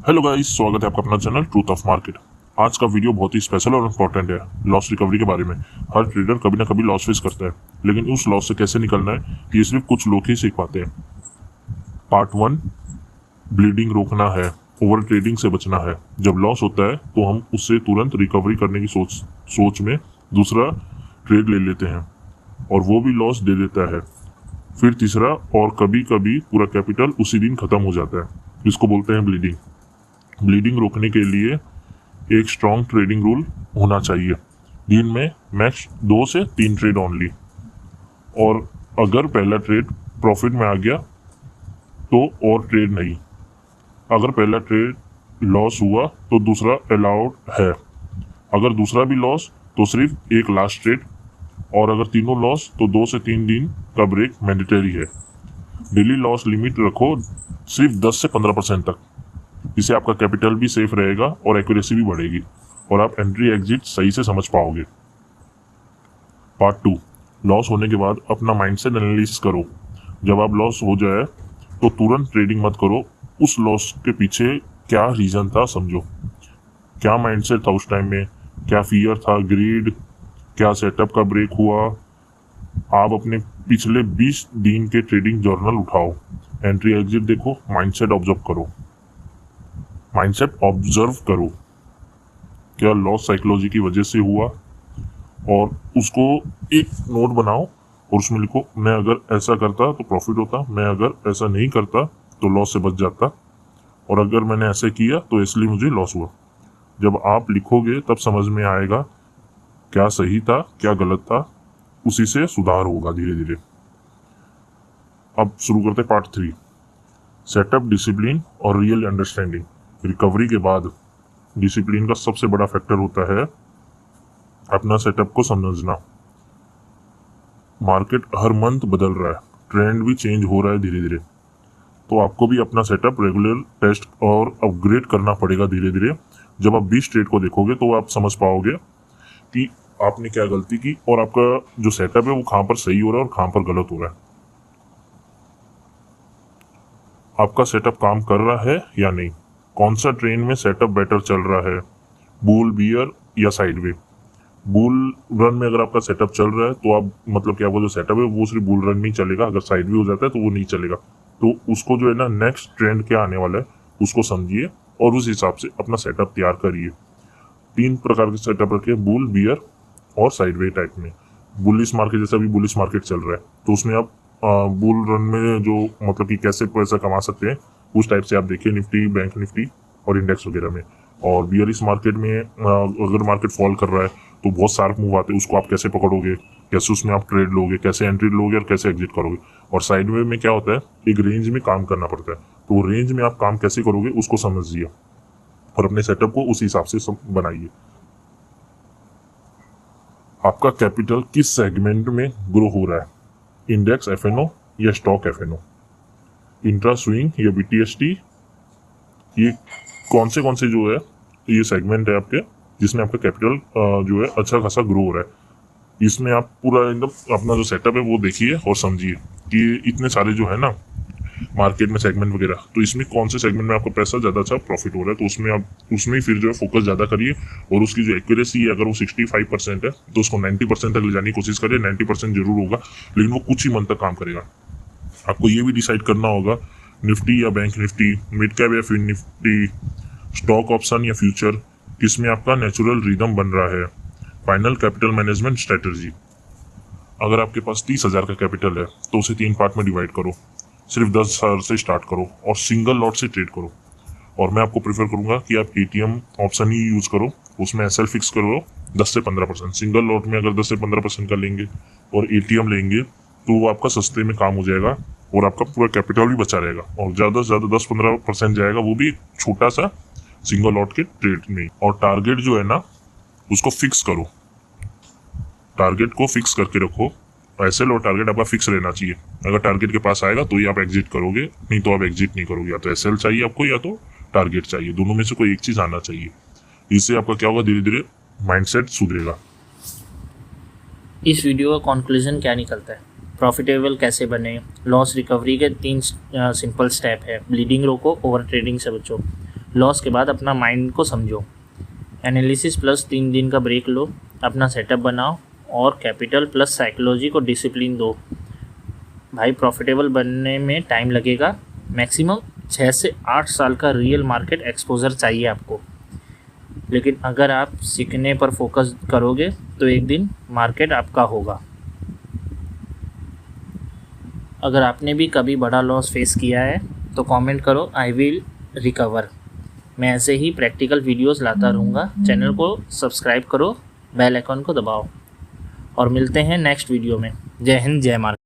Hello guys, स्वागत है आपका अपना चैनल ट्रूथ ऑफ मार्केट। आज का वीडियो बहुत ही स्पेशल और इम्पोर्टेंट है लॉस रिकवरी के बारे में। हर ट्रेडर कभी ना कभी लॉस फेस करता है, लेकिन उस लॉस से कैसे निकलना है ये सिर्फ कुछ लोग ही सीख पाते हैं। पार्ट 1, ब्लीडिंग रोकना है, ओवर ट्रेडिंग से बचना है। जब लॉस होता है तो हम उससे तुरंत रिकवरी करने की सोच में दूसरा ट्रेड ले लेते हैं और वो भी लॉस दे देता है। फिर तीसरा, और कभी कभी पूरा कैपिटल उसी दिन खत्म हो जाता है। इसको बोलते हैं ब्लीडिंग। ब्लीडिंग रोकने के लिए एक स्ट्रॉन्ग ट्रेडिंग रूल होना चाहिए। दिन में मैक्स 2 से 3 ट्रेड ओनली, और अगर पहला ट्रेड प्रॉफिट में आ गया तो और ट्रेड नहीं। अगर पहला ट्रेड लॉस हुआ तो दूसरा अलाउड है। अगर दूसरा भी लॉस तो सिर्फ एक लास्ट ट्रेड, और अगर तीनों लॉस तो 2 से 3 दिन का ब्रेक मैंडेटरी है। डेली लॉस लिमिट रखो सिर्फ 10 से 15% तक। इससे आपका कैपिटल भी सेफ रहेगा और एक्यूरेसी भी बढ़ेगी और आप एंट्री एग्जिट सही से समझ पाओगे। पार्ट 2, लॉस होने के बाद अपना माइंडसेट एनालिसिस करो। जब आप लॉस हो जाए तो तुरंत ट्रेडिंग मत करो। उस लॉस के पीछे क्या रीजन था समझो। क्या माइंडसेट था उस टाइम में, क्या फियर था, ग्रीड, क्या सेटअप का ब्रेक हुआ। आप अपने पिछले 20 दिन के ट्रेडिंग जर्नल उठाओ, एंट्री एग्जिट देखो, माइंडसेट ऑब्जर्व करो। क्या लॉस साइकोलॉजी की वजह से हुआ, और उसको एक नोट बनाओ और उसमें लिखो, मैं अगर ऐसा करता तो प्रॉफिट होता, मैं अगर ऐसा नहीं करता तो लॉस से बच जाता, और अगर मैंने ऐसे किया तो इसलिए मुझे लॉस हुआ। जब आप लिखोगे तब समझ में आएगा क्या सही था क्या गलत था, उसी से सुधार होगा धीरे धीरे। अब शुरू करते पार्ट 3, सेटअप, डिसिप्लिन और रियल अंडरस्टैंडिंग। रिकवरी के बाद डिसिप्लिन का सबसे बड़ा फैक्टर होता है अपना सेटअप को समझना। मार्केट हर मंथ बदल रहा है, ट्रेंड भी चेंज हो रहा है धीरे धीरे, तो आपको भी अपना सेटअप रेगुलर टेस्ट और अपग्रेड करना पड़ेगा धीरे धीरे। जब आप 20 ट्रेड को देखोगे तो आप समझ पाओगे कि आपने क्या गलती की और आपका जो सेटअप है वो कहाँ पर सही हो रहा है और कहाँ पर गलत हो रहा है। आपका सेटअप काम कर रहा है या नहीं, कौन सा ट्रेन में सेटअप बेटर चल रहा है, बुल, बियर या साइडवे। बुल रन में अगर आपका सेटअप चल रहा है तो आप मतलब कि आपका जो सेटअप है वो सिर्फ बुल रन में ही चलेगा। अगर साइडवे हो जाता है तो वो नहीं चलेगा। तो उसको जो है ना, नेक्स्ट ट्रेंड क्या आने वाला है उसको समझिए और उस हिसाब से अपना सेटअप तैयार करिए। 3 प्रकार के सेटअप रखे, बुल, बियर और साइडवे टाइप में। बुलिश मार्केट, जैसे अभी बुलिश मार्केट चल रहा है तो उसमें आप बुल रन में जो मतलब कि कैसे पैसा कमा सकते हैं उस टाइप से आप देखिए, निफ्टी, बैंक निफ्टी और इंडेक्स वगैरह में। और बियरिश मार्केट में अगर मार्केट फॉल कर रहा है तो बहुत शार्प मूव आते हैं, उसको आप कैसे पकड़ोगे, कैसे उसमें आप ट्रेड लोगे, कैसे एंट्री लोगे और कैसे एग्जिट करोगे। और साइडवे में क्या होता है, एक रेंज में काम करना पड़ता है, तो रेंज में आप काम कैसे करोगे उसको समझिए और अपने सेटअप को उस हिसाब से बनाइए। आपका कैपिटल किस सेगमेंट में ग्रो हो रहा है, इंडेक्स, एफएनओ या स्टॉक एफएनओ, इंट्रा स्विंग या बीटीएसटी। ये कौन से जो है ये सेगमेंट है आपके जिसमें आपका कैपिटल जो है अच्छा खासा ग्रो हो रहा है। इसमें आप पूरा एकदम अपना जो सेटअप है वो देखिए और समझिए कि इतने सारे जो है ना मार्केट में सेगमेंट वगैरह, तो इसमें कौन से सेगमेंट में आपका पैसा ज़्यादा अच्छा प्रॉफिट हो रहा है, तो उसमें आप उसमें फिर जो है फोकस ज़्यादा करिए। और उसकी जो एक्यूरेसी है, अगर वो 65% है तो उसको 90% तक ले जाने की कोशिश करिए। 90% जरूर होगा, लेकिन वो कुछ ही मंथ तक काम करेगा। आपको ये भी डिसाइड करना होगा, निफ्टी या बैंक निफ्टी, मिड कैप या फिर निफ्टी, स्टॉक ऑप्शन या फ्यूचर, किसमें आपका नेचुरल रिदम बन रहा है। Final capital management strategy. अगर आपके पास 30,000 का कैपिटल है तो उसे 3 पार्ट में डिवाइड करो, सिर्फ 10,000 से स्टार्ट करो और सिंगल लॉट से ट्रेड करो। और मैं आपको प्रेफर करूंगा कि आप एटीएम ऑप्शन ही यूज करो, उसमें एसएल फिक्स करो 10 से 15%। सिंगल लॉट में अगर 10 से 15% का लेंगे और एटीएम लेंगे तो वो आपका सस्ते में काम हो जाएगा और आपका पूरा कैपिटल भी बचा रहेगा, और ज़्यादा से ज़्यादा 10-15% जाएगा, वो भी छोटा सा सिंगल लॉट के ट्रेड में। और टारगेट जो है ना उसको फिक्स करो, टारगेट को फिक्स करके रखो। ऐसे लो टारगेट आपका फिक्स रहना चाहिए। अगर टारगेट के पास आएगा तो ही आप एग्जिट करोगे, नहीं तो आप एग्जिट नहीं करोगे। या तो एसएल चाहिए आपको या तो टारगेट चाहिए, दोनों में से कोई एक चीज आना चाहिए। इससे आपका क्या होगा, धीरे धीरे माइंडसेट सुधरेगा। इस वीडियो का कंक्लूजन क्या निकलता है, प्रॉफिटेबल कैसे बने, लॉस रिकवरी के 3 सिंपल स्टेप है, ब्लीडिंग रोको, ओवर ट्रेडिंग से बचो, लॉस के बाद अपना माइंड को समझो, एनालिसिस प्लस 3 दिन का ब्रेक लो, अपना सेटअप बनाओ और कैपिटल प्लस साइकोलॉजी को डिसिप्लिन दो। भाई प्रॉफिटेबल बनने में टाइम लगेगा, मैक्सिमम 6 से 8 साल का रियल मार्केट एक्सपोजर चाहिए आपको। लेकिन अगर आप सीखने पर फोकस करोगे तो एक दिन मार्केट आपका होगा। अगर आपने भी कभी बड़ा लॉस फेस किया है तो कमेंट करो, आई विल रिकवर। मैं ऐसे ही प्रैक्टिकल वीडियोस लाता रहूँगा। चैनल को सब्सक्राइब करो, बेल आइकन को दबाओ और मिलते हैं नेक्स्ट वीडियो में। जय हिंद, जय मार्केट।